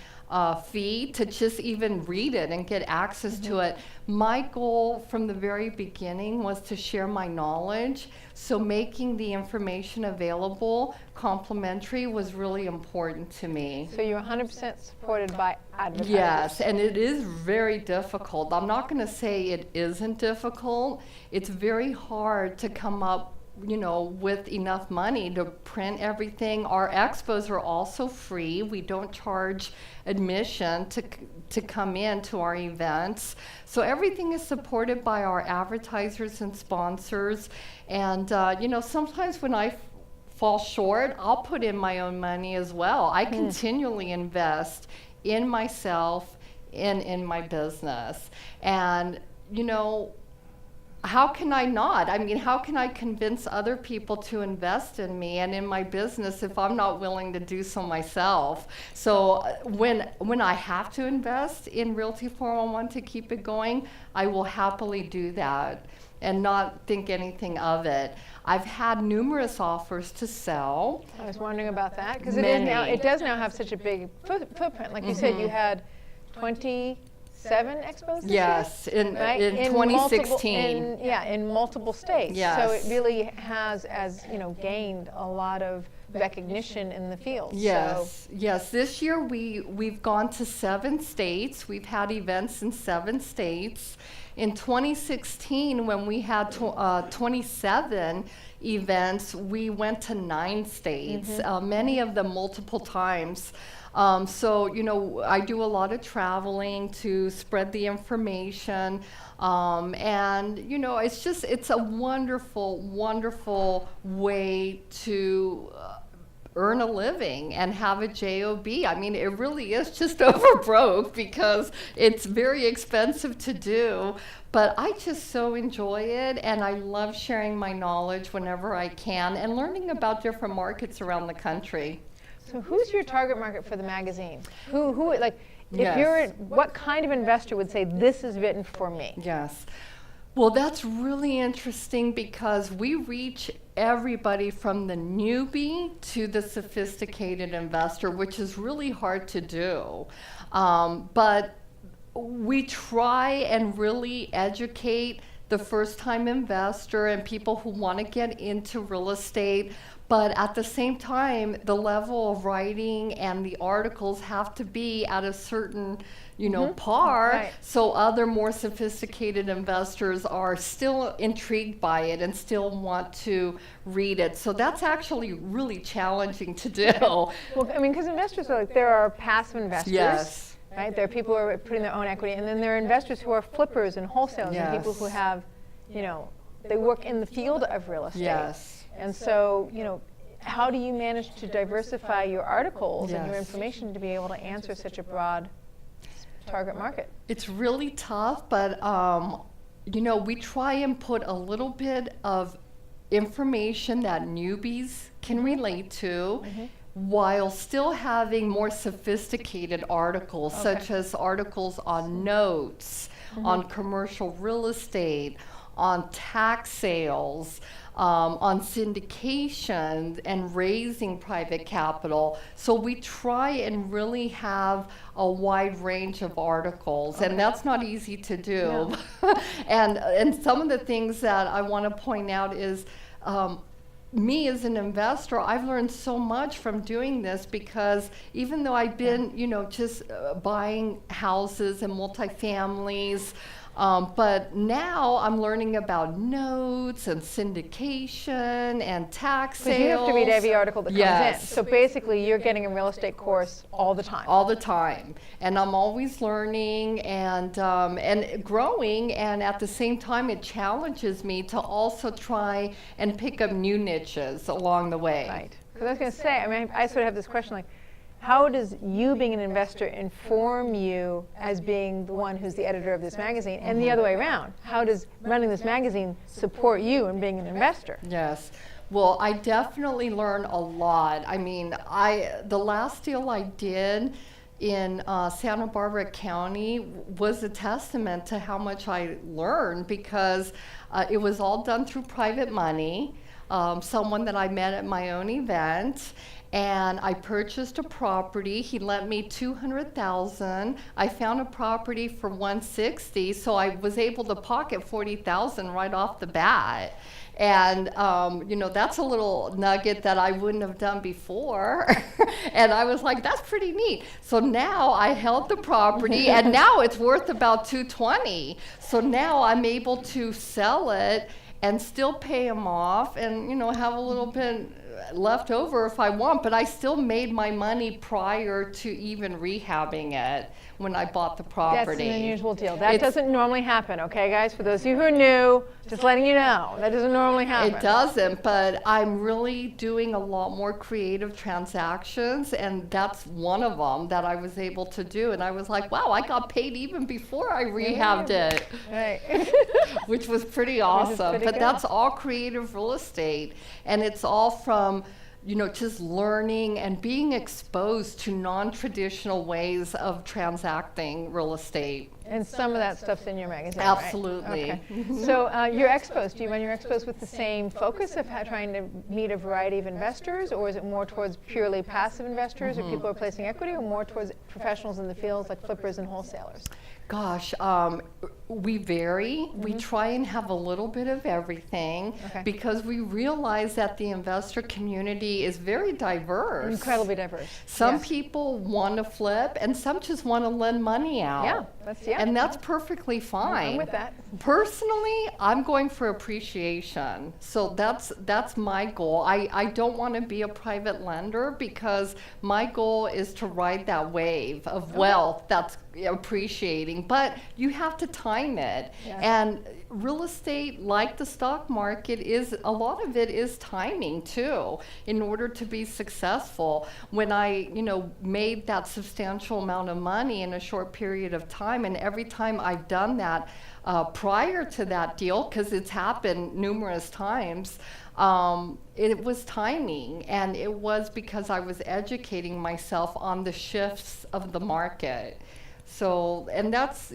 fee to just even read it and get access to it. My goal from the very beginning was to share my knowledge, so making the information available complimentary was really important to me. So you're 100% supported by advertisers. Yes, and it is very difficult. I'm not going to say it isn't difficult. It's very hard to come up with enough money to print everything. Our expos are also free. We don't charge admission to come in to our events. So everything is supported by our advertisers and sponsors. And, sometimes when I fall short, I'll put in my own money as well. I continually invest in myself and in my business. And, how can I not? I mean, how can I convince other people to invest in me and in my business if I'm not willing to do so myself? So when I have to invest in Realty411 to keep it going, I will happily do that and not think anything of it. I've had numerous offers to sell. I was wondering about that, because it does now have such a big footprint. Like you said, you had 27 expos this yes, year? in 2016. In multiple states. Yes. So it really has, gained a lot of recognition in the field. Yes, yes. This year we've gone to 7 states. We've had events in 7 states. In 2016, when we had 27 events, we went to 9 states, many of them multiple times. So, I do a lot of traveling to spread the information. And, it's a wonderful, wonderful way to earn a living and have a job. I mean, it really is just over broke because it's very expensive to do, but I just so enjoy it, and I love sharing my knowledge whenever I can and learning about different markets around the country. So who's your target market for the magazine? Who like, if Yes. what kind of investor would say, this is written for me? Yes. Well, that's really interesting because we reach everybody from the newbie to the sophisticated investor, which is really hard to do. But we try and really educate the first-time investor and people who want to get into real estate. But at the same time, the level of writing and the articles have to be at a certain, par, Right. so other more sophisticated investors are still intrigued by it and still want to read it. So that's actually really challenging to do. Well, I mean, because investors are there are passive investors. Yes. Right? There are people who are putting their own equity, and then there are investors who are flippers and wholesalers, and people who Yes. have, they work in the field of real estate. Yes. And so, how do you manage to diversify your articles and your Yes. information to be able to answer such a broad target market? It's really tough, but we try and put a little bit of information that newbies can relate to, while still having more sophisticated articles, such as articles on notes, on commercial real estate, on tax sales, on syndication and raising private capital. So we try and really have a wide range of articles, and that's not easy to do. And some of the things that I want to point out is me as an investor, I've learned so much from doing this, because even though I've been, just buying houses and multifamilies, but now I'm learning about notes and syndication and tax sales. Because you have to read every article that comes in. Yes. So basically, you're getting a real estate course all the time. All the time, and I'm always learning and growing, and at the same time it challenges me to also try and pick up new niches along the way. Right. Because I was going to say, I sort of have this question like, how does you being an investor inform you as being the one who's the editor of this magazine, and the other way around? How does running this magazine support you in being an investor? Yes. Well, I definitely learn a lot. I mean, the last deal I did in Santa Barbara County was a testament to how much I learned, because it was all done through private money, someone that I met at my own event. And I purchased a property. He lent me $200,000. I found a property for $160,000, so I was able to pocket $40,000 right off the bat. And that's a little nugget that I wouldn't have done before. And I was like, that's pretty neat. So now I held the property, and now it's worth about $220,000. So now I'm able to sell it and still pay him off, and have a little bit left over if I want, but I still made my money prior to even rehabbing it when I bought the property. That's an unusual deal. That doesn't normally happen, okay, guys? For those of you who are new, just letting you know, that doesn't normally happen. It doesn't, but I'm really doing a lot more creative transactions, and that's one of them that I was able to do. And I was like, wow, I got paid even before I rehabbed it. Right. Which was pretty awesome. Pretty But good. that's all creative real estate, and it's all from just learning and being exposed to non-traditional ways of transacting real estate. And some of that stuff's in your magazine, Absolutely. Right? Okay. So your expos, do you run your expos with the same focus of trying to meet a variety of investors, or is it more towards purely passive investors, or people who are placing equity, or more towards professionals in the fields like flippers and wholesalers? Gosh, we vary. We try and have a little bit of everything, because we realize that the investor community is very diverse. Incredibly diverse. Some Yes. people want to flip, and some just want to lend money out. Yeah, And that's perfectly fine. I'm with that. Personally, I'm going for appreciation. So that's my goal. I don't want to be a private lender, because my goal is to ride that wave of wealth that's appreciating, but you have to time it. Yeah. And real estate, like the stock market, a lot of it is timing too, in order to be successful. When I made that substantial amount of money in a short period of time, and every time I've done that prior to that deal, because it's happened numerous times, it was timing, and it was because I was educating myself on the shifts of the market. So, and that's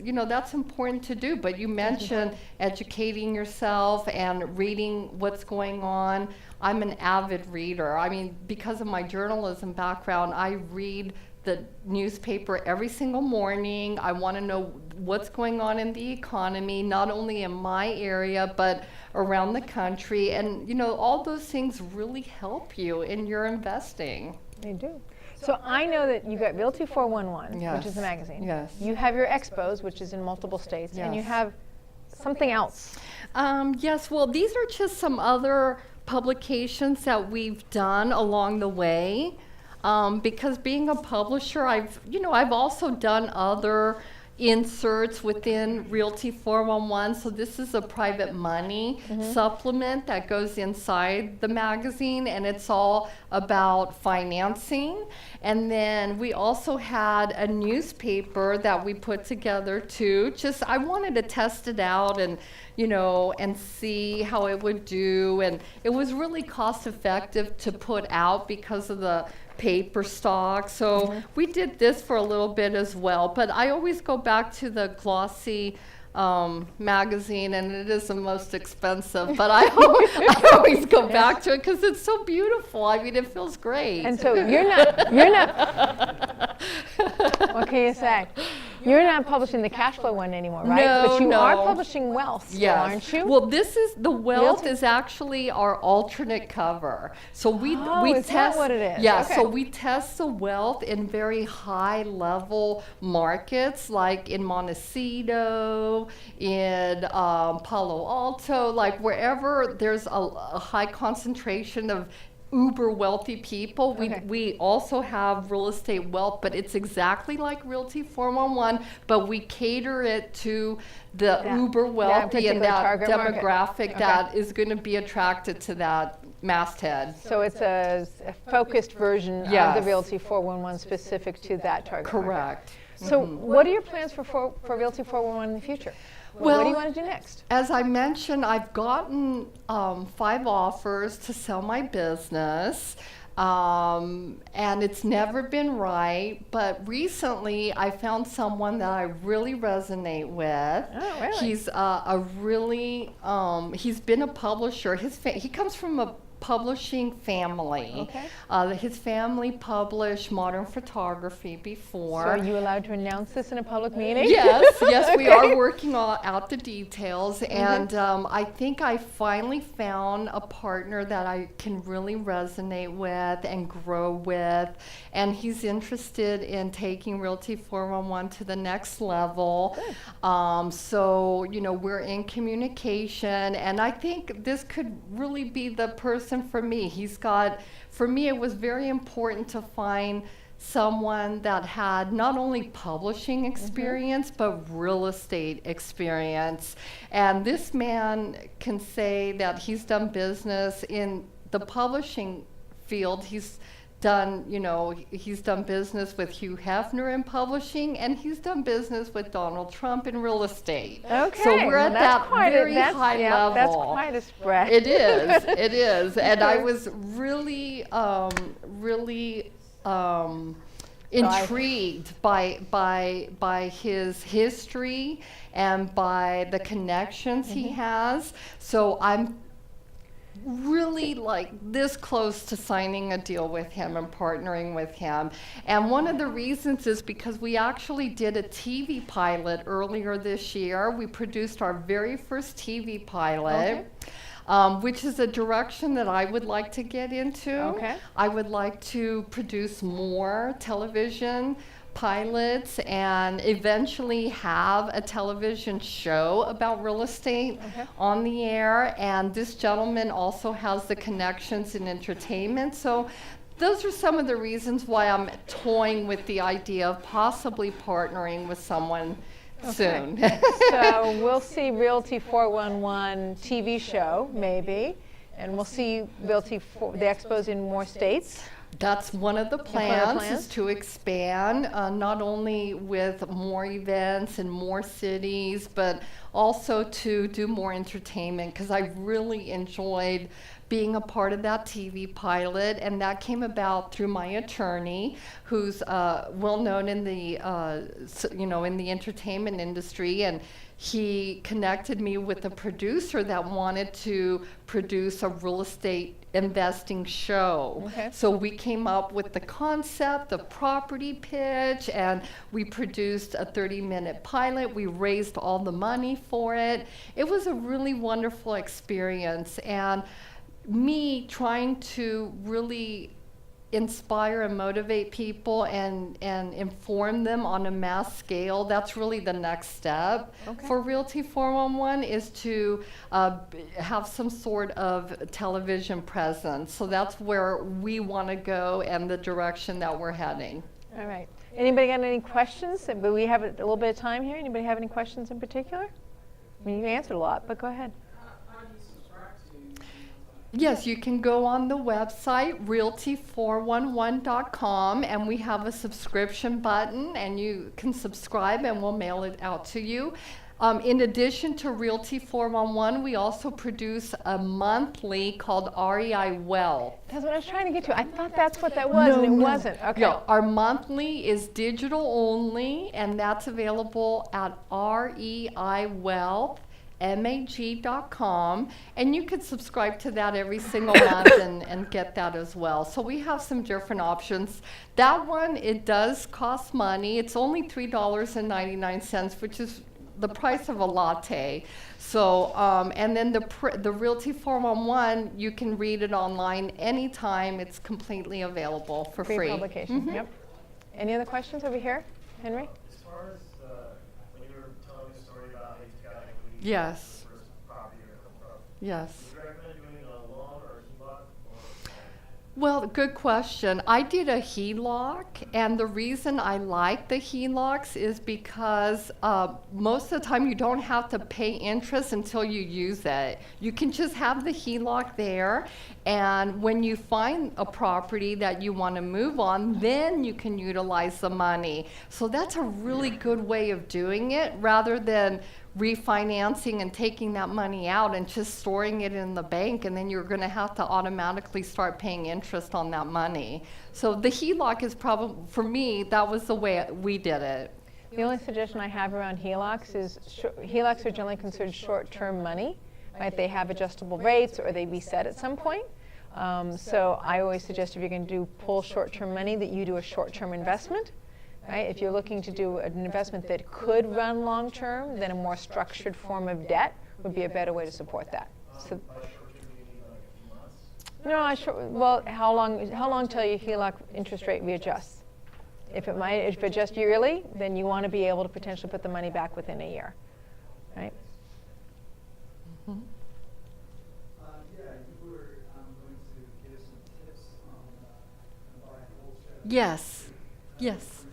important to do, but you mentioned educating yourself and reading what's going on. I'm an avid reader. I mean, because of my journalism background, I read the newspaper every single morning. I want to know what's going on in the economy, not only in my area, but around the country. And, all those things really help you in your investing. They do. So I know that you got Realty411, Yes. which is the magazine. Yes. You have your expos, which is in multiple states, and you Yes. have something else. Yes, well, these are just some other publications that we've done along the way. Because being a publisher, I've also done other inserts within Realty411. So this is a private money supplement that goes inside the magazine, and it's all about financing. And then we also had a newspaper that we put together too. I wanted to test it out and and see how it would do. And it was really cost effective to put out because of the paper stock. So we did this for a little bit as well. But I always go back to the glossy magazine, and it is the most expensive. But I always go back to it because it's so beautiful. I mean, it feels great. And so you're not, what can you say? You're not publishing the cash flow one anymore, right? No, But you are no. publishing Wealth, still, Yes. aren't you? Well, this is the Wealth Realty? is actually our alternate cover. So we Is that test what it is? Yeah, Okay. so we test the Wealth in very high level markets like in Montecito, in Palo Alto, like wherever there's a high concentration of uber wealthy people. Okay. We also have real estate wealth, but it's exactly like Realty 411, but we cater it to the uber wealthy and particular that target market. demographic Okay. that is going to be attracted to that masthead. So it's a focused version of Yes. the Realty 411 specific to that target market. Correct. So what are your plans for Realty 411 in the future? What do you want to do next? As I mentioned, I've gotten 5 offers to sell my business, and it's never been right. But recently, I found someone that I really resonate with. Oh, really? He's been a publisher. He comes from a publishing family. Okay. His family published modern photography before. So are you allowed to announce this in a public meeting? Yes, we Okay. are working out the details, and I think I finally found a partner that I can really resonate with and grow with, and he's interested in taking Realty 411 to the next level. So, we're in communication, and I think this could really be the person for me. For me, it was very important to find someone that had not only publishing experience, but real estate experience. And this man can say that he's done business in the publishing field. He's done business with Hugh Hefner in publishing, and he's done business with Donald Trump in real estate. Okay. So we're at that's that quite very that's, high level. That's quite a spread. It is. And I was really intrigued by his history and by the connections he has. So I'm really like this close to signing a deal with him and partnering with him. And one of the reasons is because we actually did a TV pilot earlier this year. We produced our very first TV pilot. Which is a direction that I would like to get into. Okay. I would like to produce more television pilots and eventually have a television show about real estate on the air. And this gentleman also has the connections in entertainment. So those are some of the reasons why I'm toying with the idea of possibly partnering with someone soon. So we'll see Realty 411 TV show, maybe, and we'll see the expos in more states. That's one of the plans, is to expand, not only with more events in more cities, but also to do more entertainment, because I really enjoyed being a part of that TV pilot, and that came about through my attorney, who's well known in the in the entertainment industry, and he connected me with a producer that wanted to produce a real estate investing show. Okay. So we came up with the concept, the property pitch, and we produced a 30-minute pilot. We raised all the money for it. It was a really wonderful experience, and me trying to really inspire and motivate people and inform them on a mass scale, that's really the next step for Realty 411, is to have some sort of television presence. So that's where we want to go and the direction that we're heading. All right. Anybody got any questions? But we have a little bit of time here. Anybody have any questions in particular? I mean, you answered a lot, but go ahead. Yes, you can go on the website, realty411.com, and we have a subscription button, and you can subscribe, and we'll mail it out to you. In addition to Realty 411, we also produce a monthly called REI Wealth. That's what I was trying to get to. I thought that's what that was, and it wasn't. Okay. No, our monthly is digital only, and that's available at REI Wealth mag.com, and you could subscribe to that every single month and get that as well. So we have some different options. That one, it does cost money. It's only $3.99, which is the price of a latte. So, and then the Realty411, you can read it online anytime. It's completely available for free. Publication. Yep. Any other questions over here, Henry? As far as when you were telling the story about how you got equity Yes. for the first property or a couple of, Yes. would you recommend doing a loan or a HELOC? Well, good question. I did a HELOC, and the reason I like the HELOCs is because most of the time you don't have to pay interest until you use it. You can just have the HELOC there, and when you find a property that you want to move on, then you can utilize the money. So that's a really good way of doing it, rather than refinancing and taking that money out and just storing it in the bank, and then you're going to have to automatically start paying interest on that money. So the HELOC is probably, for me, that was the way we did it. The only suggestion I have around HELOCs is HELOCs are generally considered short-term money, right? They have adjustable rates or they reset at some point. So I always suggest if you're going to pull short-term money that you do a short-term investment. Right? If you're looking to do an investment that could run long-term, then a more structured form of debt would be a better way to support that. So, By short term, do you mean like a few months? no, well, how long till your HELOC interest rate readjusts? If it adjusts yearly, then you want to be able to potentially put the money back within a year, right? Yeah, you were going to give some tips on buying wholesale. Yes. Yes.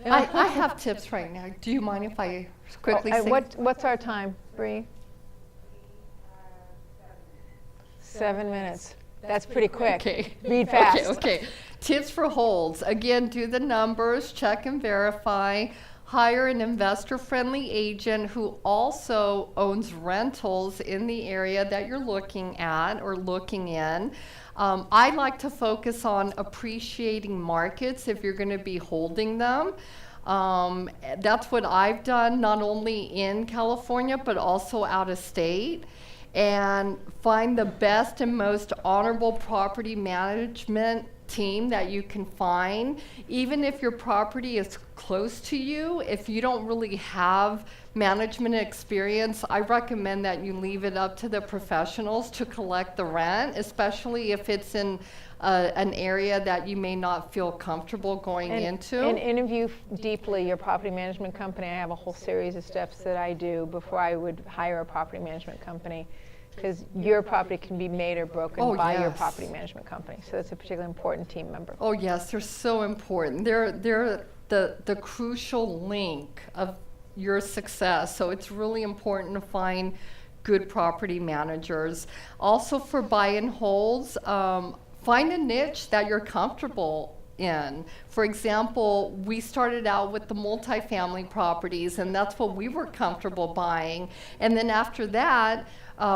I have tips right now. Do you mind if I quickly say? What's our time, Bree? 7 minutes. That's pretty quick. Okay. Read fast. Okay. Tips for holds. Again, do the numbers, check and verify. Hire an investor-friendly agent who also owns rentals in the area that you're looking at or looking in. I like to focus on appreciating markets if you're going to be holding them. That's what I've done, not only in California, but also out of state. And find the best and most honorable property management team that you can find. Even if your property is close to you, if you don't really have management experience, I recommend that you leave it up to the professionals to collect the rent, especially if it's in an area that you may not feel comfortable going into. And interview deeply your property management company. I have a whole series of steps that I do before I would hire a property management company, because your property can be made or broken by your property management company. So that's a particularly important team member. Oh yes, they're so important. They're the crucial link of your success. So it's really important to find good property managers. Also for buy and holds, find a niche that you're comfortable in. For example, we started out with the multifamily properties, and that's what we were comfortable buying. And then after that,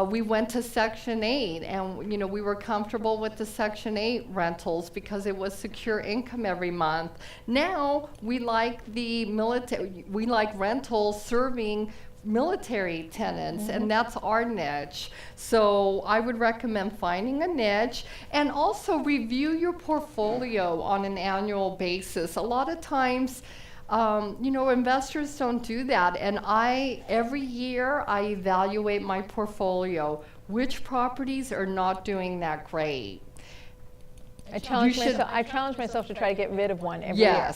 we went to Section 8, and we were comfortable with the Section 8 rentals because it was secure income every month. Now we like we like rentals serving military tenants, and that's our niche. So I would recommend finding a niche, and also review your portfolio on an annual basis. A lot of times, investors don't do that, and every year I evaluate my portfolio. Which properties are not doing that great? I challenge myself to try to get rid of one every year.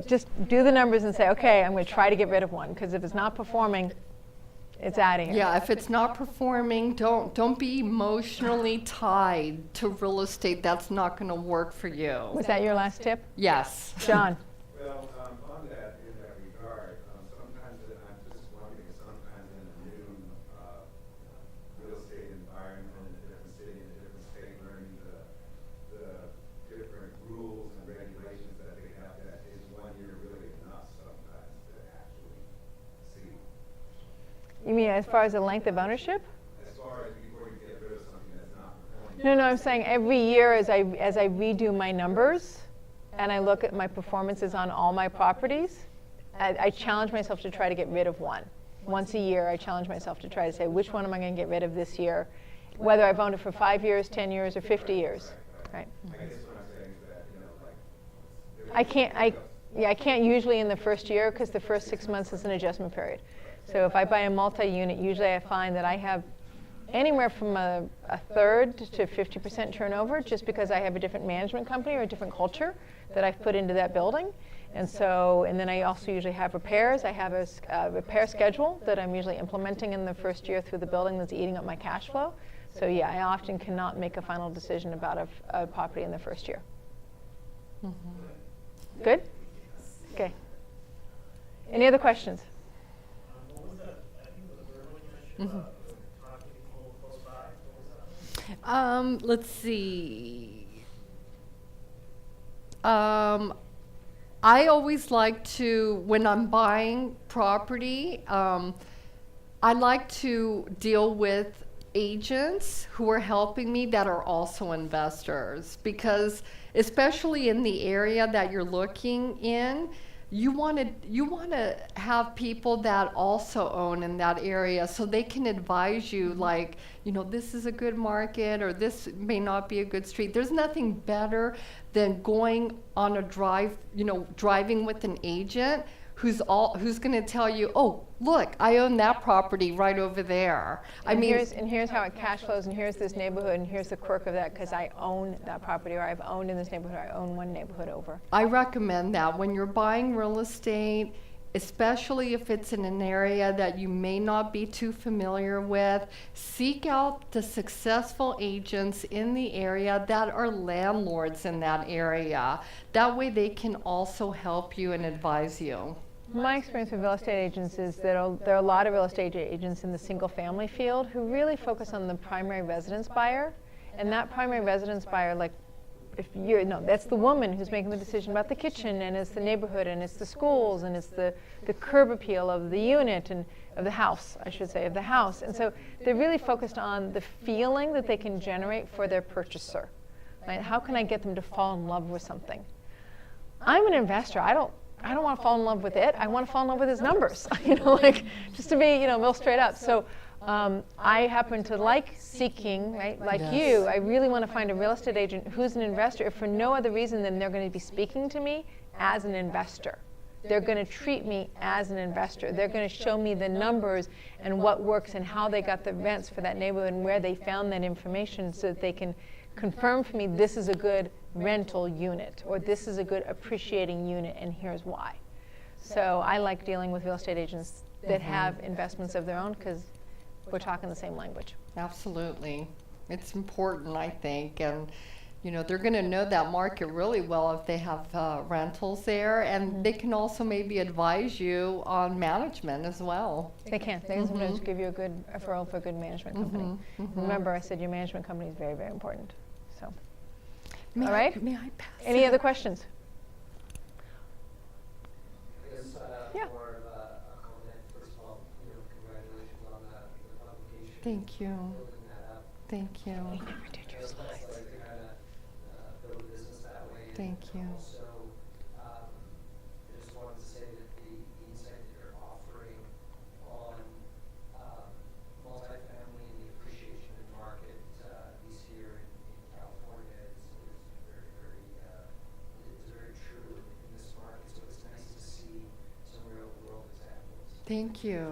Just do the numbers and say, okay, I'm going to try to get rid of one, because if it's not performing, it's out of here. Yeah, if it's not performing, don't be emotionally tied to real estate. That's not going to work for you. Was that your last tip? Yes. John? Well, on that, in that regard, sometimes I'm just wondering, sometimes in a new real estate environment, in a different city, in a different state, learning the different rules and regulations that they have, that is 1 year really enough sometimes to actually see. You mean as far as the length of ownership? As far as before you get rid of something that's not performing. No, I'm saying every year as I redo my numbers, and I look at my performances on all my properties, I challenge myself to try to get rid of one. Once a year, I challenge myself to try to say, which one am I going to get rid of this year, whether I've owned it for 5 years, 10 years, or 50 years. Right. I guess what I'm saying is that, you know, like. I can't usually in the first year, because the first 6 months is an adjustment period. So if I buy a multi-unit, usually I find that I have anywhere from a third to 50% turnover, just because I have a different management company or a different culture that I've put into that building. And then I also usually have repairs. I have a repair schedule that I'm usually implementing in the first year through the building that's eating up my cash flow. So yeah, I often cannot make a final decision about a property in the first year. Mm-hmm. Good? Okay. Any other questions? What was that? I think the third one you mentioned about talking to people close by. What was that? Let's see. I always like to, when I'm buying property, I like to deal with agents who are helping me that are also investors, because especially in the area that you're looking in, you want to have people that also own in that area, so they can advise you, like, you know, this is a good market or this may not be a good street. There's nothing better than going on a drive, you know, driving with an agent who's going to tell you, oh, look, I own that property right over there. Here's how it cash flows, and here's this neighborhood, and here's the quirk of that, because I own that property, or I've owned in this neighborhood, or I own one neighborhood over. I recommend that when you're buying real estate, especially if it's in an area that you may not be too familiar with, seek out the successful agents in the area that are landlords in that area. That way they can also help you and advise you. My experience with real estate agents is that there are a lot of real estate agents in the single family field who really focus on the primary residence buyer. And that primary residence buyer, like, that's the woman who's making the decision about the kitchen, and it's the neighborhood, and it's the schools, and it's the curb appeal of the unit, and of the house, I should say, of the house. And so they're really focused on the feeling that they can generate for their purchaser. Right? How can I get them to fall in love with something? I'm an investor. I don't want to fall in love with it. I want to fall in love with his numbers. Like, just to be, real straight up. So I happen to like seeking, right? Like Yes. you, I really want to find a real estate agent who's an investor, if for no other reason than they're going to be speaking to me as an investor. They're going to treat me as an investor. They're going to show me the numbers and what works and how they got the rents for that neighborhood and where they found that information, so that they can confirm for me this is a good rental unit, or this is a good appreciating unit, and here's why. So I like dealing with real estate agents that have investments of their own, because we're talking the same language. Absolutely. It's important, I think, and they're going to know that market really well if they have rentals there, and they can also maybe advise you on management as well. They can. They can sometimes give you a good referral for a good management company. Remember, I said your management company is very, very important. So, all right? May I pass Any it? other questions? I guess Yeah. more of a comment. First of all, congratulations on the publication. Thank you. Building that up. Thank you. It's like to kind of build a business that way. And Thank you. Also, I just wanted to say that the insight that you're offering on multifamily and the appreciation in the market, at least here in California, is very, very, is very true in this market. So it's nice to see some real world examples. Thank you.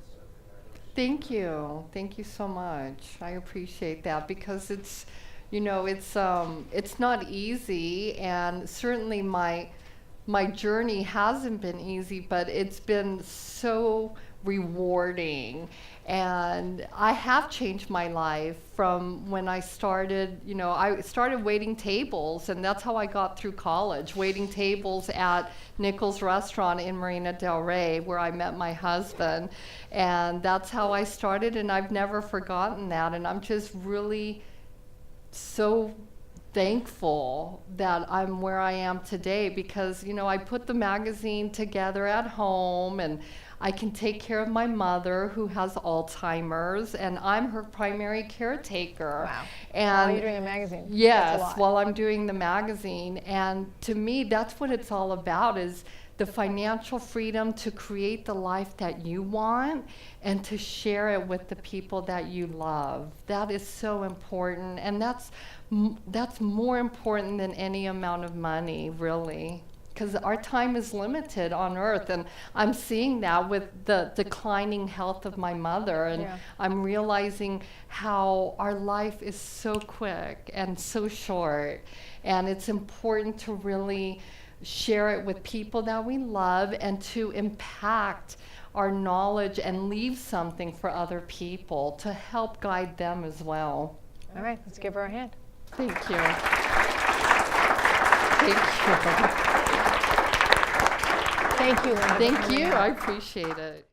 So congratulations. Thank you. Thank you so much. I appreciate that, because it's not easy, and certainly my journey hasn't been easy, but it's been so rewarding. And I have changed my life from when I started, I started waiting tables, and that's how I got through college, waiting tables at Nichols Restaurant in Marina del Rey, where I met my husband. And that's how I started, and I've never forgotten that. And I'm just really so thankful that I'm where I am today, because I put the magazine together at home, and I can take care of my mother who has Alzheimer's, and I'm her primary caretaker. Wow. And While you're doing a magazine. That's a yes, lot. while I'm doing the magazine. And to me, that's what it's all about, is the financial freedom to create the life that you want and to share it with the people that you love. That is so important, and that's more important than any amount of money, really, because our time is limited on earth, and I'm seeing that with the declining health of my mother, and Yeah. I'm realizing how our life is so quick and so short, and it's important to really share it with people that we love and to impact our knowledge and leave something for other people to help guide them as well. All right, let's give her a hand. Thank you. Thank you. Thank you, Linda. Thank you. I appreciate it.